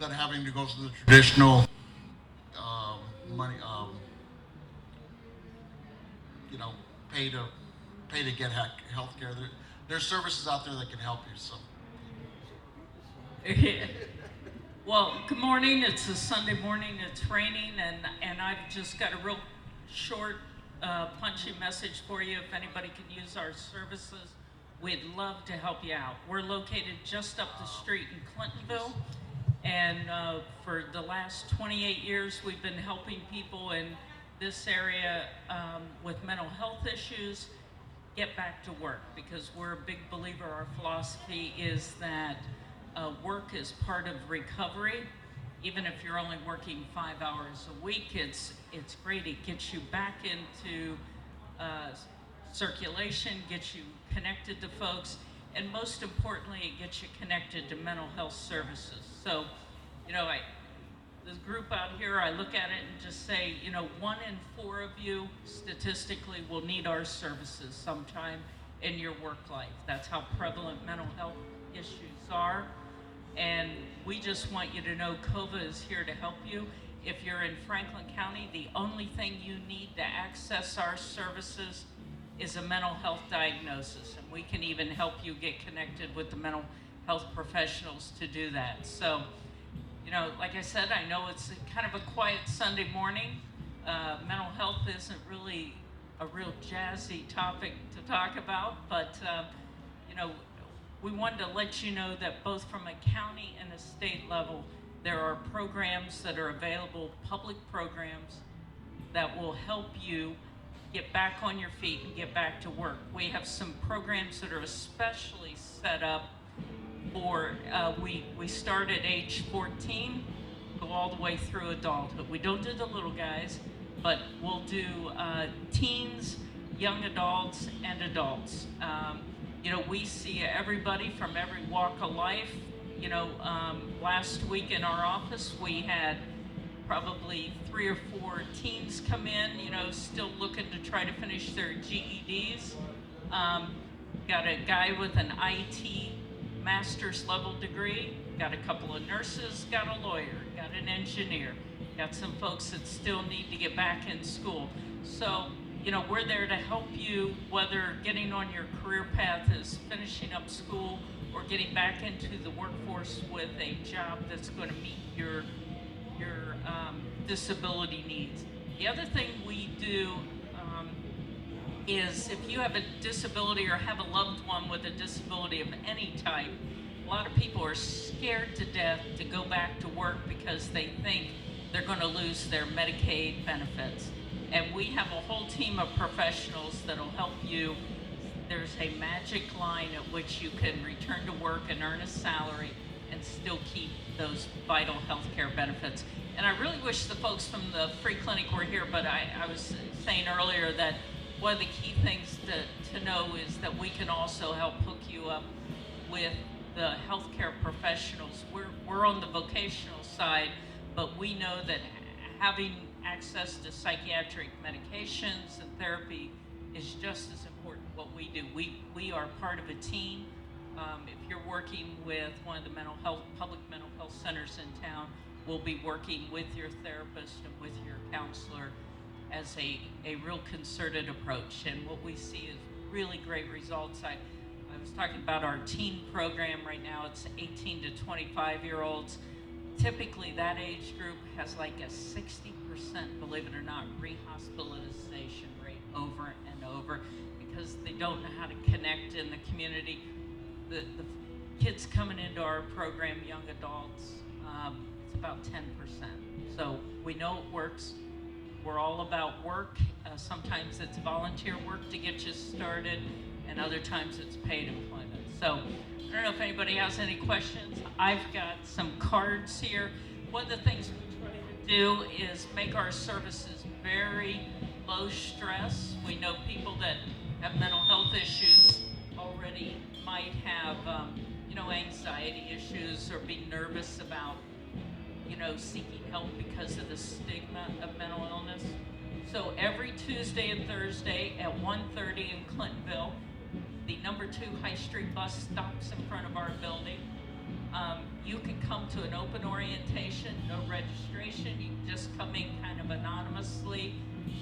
Instead of having to go through the traditional money, you know, pay to pay to get health care. There's services out there that can help you. So Well, good morning. It's a Sunday morning. It's raining, and I've just got a real short, punchy message for you. If anybody can use our services, we'd love to help you out. We're located just up the street in Clintonville, and for the last 28 years, we've been helping people in this area with mental health issues get back to work, because we're a big believer. Our philosophy is that work is part of recovery. Even if you're only working 5 hours a week, it's great. It gets you back into uh, circulation, gets you connected to folks, and most importantly, it gets you connected to mental health services. So, you know, this group out here, I look at it and just say, 1 in 4 of you statistically will need our services sometime in your work life. That's how prevalent mental health issues are. And we just want you to know COVA is here to help you. If you're in Franklin County, the only thing you need to access our services is a mental health diagnosis. And we can even help you get connected with the mental health professionals to do that. So, like I said, I know it's kind of a quiet Sunday morning. Mental health isn't really a real jazzy topic to talk about, but you know, we wanted to let you know that both from a county and a state level, there are programs that are available, public programs that will help you get back on your feet and get back to work. We have some programs that are especially set up for, we start at age 14, go all the way through adulthood. We don't do the little guys, but we'll do teens, young adults, and adults. We see everybody from every walk of life. Last week in our office, we had probably 3 or 4 teens come in, still looking to try to finish their GEDs. Got a guy with an IT master's level degree, got a couple of nurses, got a lawyer, got an engineer, got some folks that still need to get back in school. So, we're there to help you, whether getting on your career path is finishing up school or getting back into the workforce with a job that's going to meet your disability needs. The other thing we do is, if you have a disability or have a loved one with a disability of any type, a lot of people are scared to death to go back to work because they think they're going to lose their Medicaid benefits. And we have a whole team of professionals that'll help you. There's a magic line at which you can return to work and earn a salary and still keep those vital health care benefits. And I really wish the folks from the free clinic were here, but I was saying earlier that one of the key things to know is that we can also help hook you up with the healthcare professionals. We're on the vocational side, but we know that having access to psychiatric medications and therapy is just as important what we do. We are part of a team. If you're working with one of the public mental health centers in town, we'll be working with your therapist and with your counselor as a real concerted approach. And what we see is really great results. I was talking about our teen program right now. It's 18 to 25-year-olds. Typically, that age group has like a 60%, believe it or not, rehospitalization rate over and over because they don't know how to connect in the community. The kids coming into our program, young adults, it's about 10%. So we know it works. We're all about work. Sometimes it's volunteer work to get you started, and other times it's paid employment. So I don't know if anybody has any questions. I've got some cards here. One of the things we try to do is make our services very low stress. We know people that have mental health issues already might have, anxiety issues or be nervous about, seeking help because of the stigma of mental illness. So every Tuesday and Thursday at 1:30 in Clintonville, the number 2 High Street bus stops in front of our building. You can come to an open orientation, no registration. You can just come in kind of anonymously,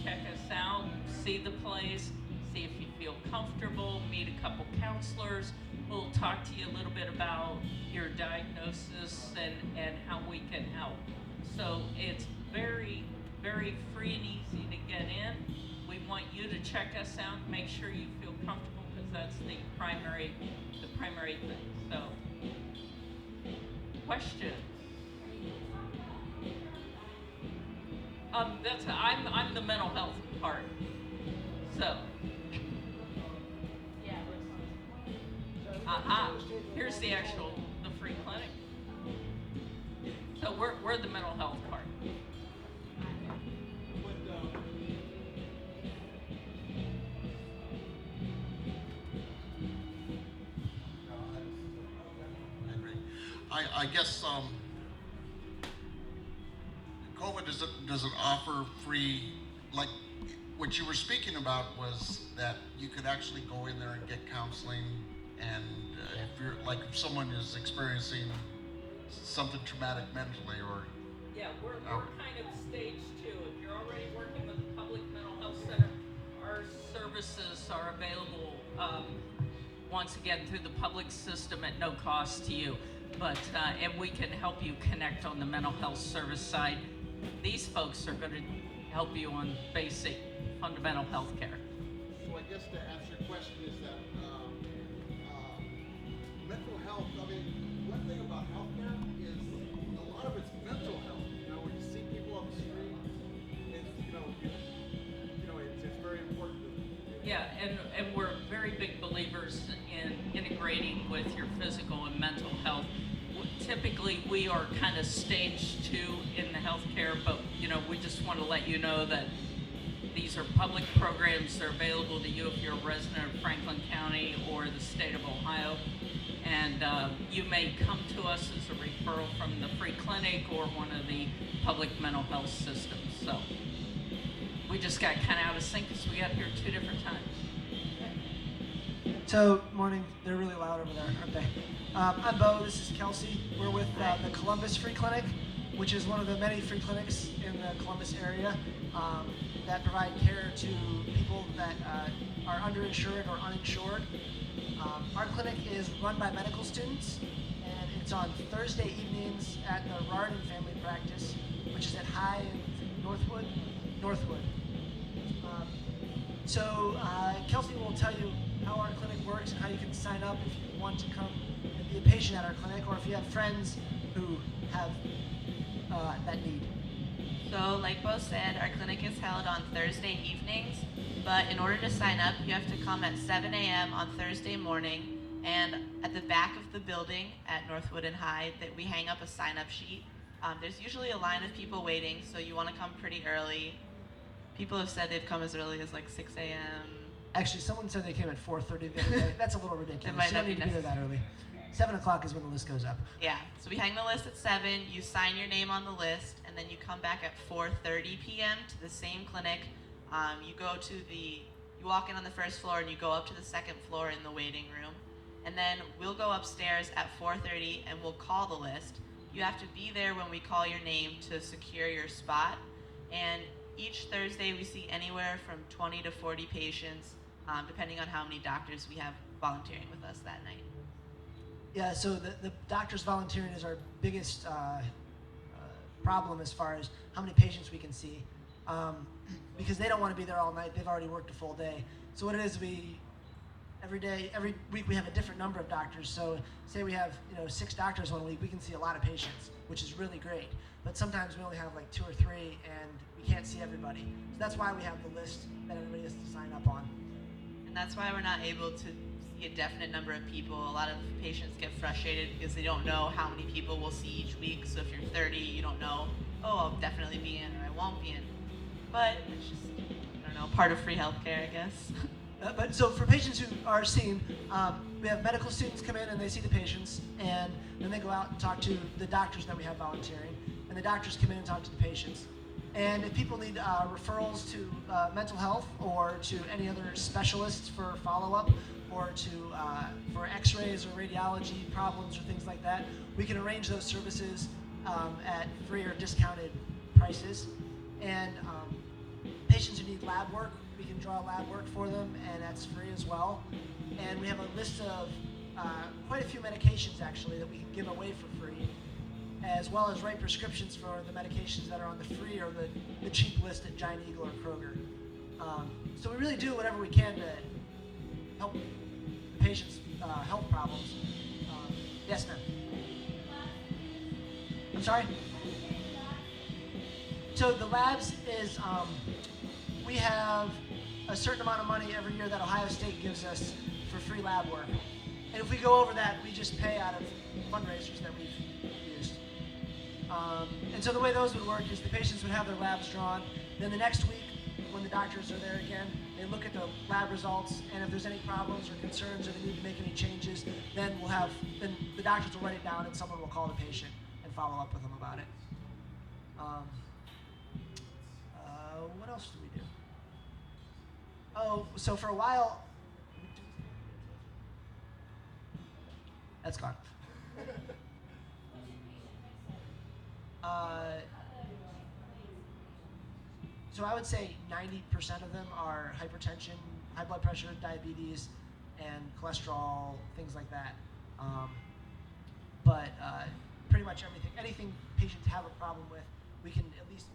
check us out, see the place, see if you feel comfortable, meet a couple counselors. We'll talk to you a little bit about your diagnosis and how we can help. So it's very, very free and easy to get in. We want you to check us out, make sure you feel comfortable, because that's the primary thing. So, questions? I'm the mental health part. So, here's the free clinic. So we're the mental health part. I guess COVID doesn't offer free, like what you were speaking about was that you could actually go in there and get counseling, and if someone is experiencing something traumatic mentally or yeah, we're kind of stage 2. If you're already working with the public mental health center, our services are available once again through the public system at no cost to you. But and we can help you connect on the mental health service side. These folks are going to help you on basic fundamental health care. So I guess to answer your question is that mental health, I mean, one thing about healthcare is a lot of it's mental health. You know, when you see people on the street, it's very important. Yeah, and we're very big believers in integrating with your physical and mental health. Typically, we are kind of stage 2 in the healthcare, but we just want to let you know that these are public programs. They're available to you if you're a resident of Franklin County or the state of Ohio. And you may come to us as a referral from the free clinic or one of the public mental health systems. So we just got kind of out of sync because we got here 2 different times. So, morning. They're really loud over there, aren't they? I'm Bo. This is Kelsey. We're with the Columbus Free Clinic, which is one of the many free clinics in the Columbus area that provide care to people that are underinsured or uninsured. Our clinic is run by medical students, and it's on Thursday evenings at the Rardin Family Practice, which is at High in Northwood. Kelsey will tell you how our clinic works and how you can sign up if you want to come and be a patient at our clinic, or if you have friends who have that need. So, like Bo said, our clinic is held on Thursday evenings, but in order to sign up, you have to come at 7 a.m. on Thursday morning, and at the back of the building at Northwood and High, that we hang up a sign-up sheet. There's usually a line of people waiting, so you want to come pretty early. People have said they've come as early as like 6 a.m. Actually, someone said they came at 4:30 the other day. That's a little ridiculous. It might You not don't need be to be there that early. 7 o'clock is when the list goes up. Yeah, so we hang the list at 7, you sign your name on the list, and then you come back at 4:30 p.m. to the same clinic. You walk in on the first floor and you go up to the second floor in the waiting room. And then we'll go upstairs at 4:30 and we'll call the list. You have to be there when we call your name to secure your spot. And each Thursday we see anywhere from 20 to 40 patients, depending on how many doctors we have volunteering with us that night. Yeah, so the doctors volunteering is our biggest problem as far as how many patients we can see, because they don't want to be there all night. They've already worked a full day. So what it is, every week we have a different number of doctors. So say we have 6 doctors one week, we can see a lot of patients, which is really great. But sometimes we only have like 2 or 3, and we can't see everybody. So that's why we have the list that everybody has to sign up on. And that's why we're not able to see a definite number of people. A lot of patients get frustrated because they don't know how many people we'll see each week. So if you're 30, you don't know, I'll definitely be in or I won't be in. But it's just, part of free healthcare, I guess. But so for patients who are seen, we have medical students come in and they see the patients, and then they go out and talk to the doctors that we have volunteering, and the doctors come in and talk to the patients. And if people need referrals to mental health or to any other specialists for follow-up, or to for X-rays or radiology problems or things like that, we can arrange those services at free or discounted prices. And patients who need lab work, we can draw lab work for them, and that's free as well. And we have a list of quite a few medications actually that we can give away for free, as well as write prescriptions for the medications that are on the free or the cheap list at Giant Eagle or Kroger. So we really do whatever we can to help the patient's health problems. Yes, ma'am. I'm sorry? So the labs is, we have a certain amount of money every year that Ohio State gives us for free lab work. And if we go over that, we just pay out of fundraisers that we've used. And so the way those would work is the patients would have their labs drawn. Then the next week, when the doctors are there again, they look at the lab results, and if there's any problems or concerns or they need to make any changes, then the doctors will write it down and someone will call the patient and follow up with them about it. What else do we do? Oh, so for a while, that's gone. So I would say 90% of them are hypertension, high blood pressure, diabetes, and cholesterol, things like that. But pretty much anything patients have a problem with, we can at least,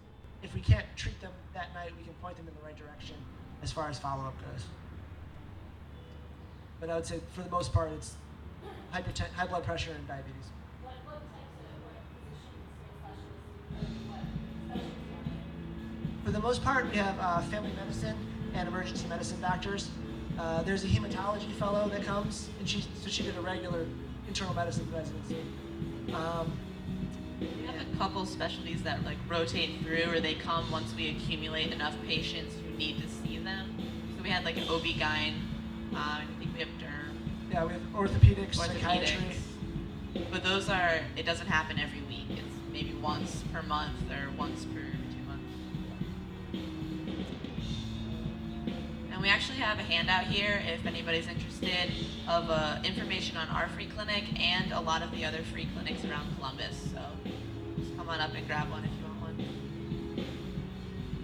if we can't treat them that night, we can point them in the right direction as far as follow-up goes. But I would say for the most part, it's high blood pressure and diabetes. What types of physicians, specialists, For the most part, we have family medicine and emergency medicine doctors. There's a hematology fellow that comes, and she did a regular internal medicine residency. We have a couple specialties that like rotate through, or they come once we accumulate enough patients who need to see them. So we had like an OB-GYN, I think we have derm, Yeah, we have orthopedics, psychiatry. But it doesn't happen every week. It's maybe once per month or once per 2 months. And we actually have a handout here if anybody's interested of information on our free clinic and a lot of the other free clinics around Columbus. So just come on up and grab one if you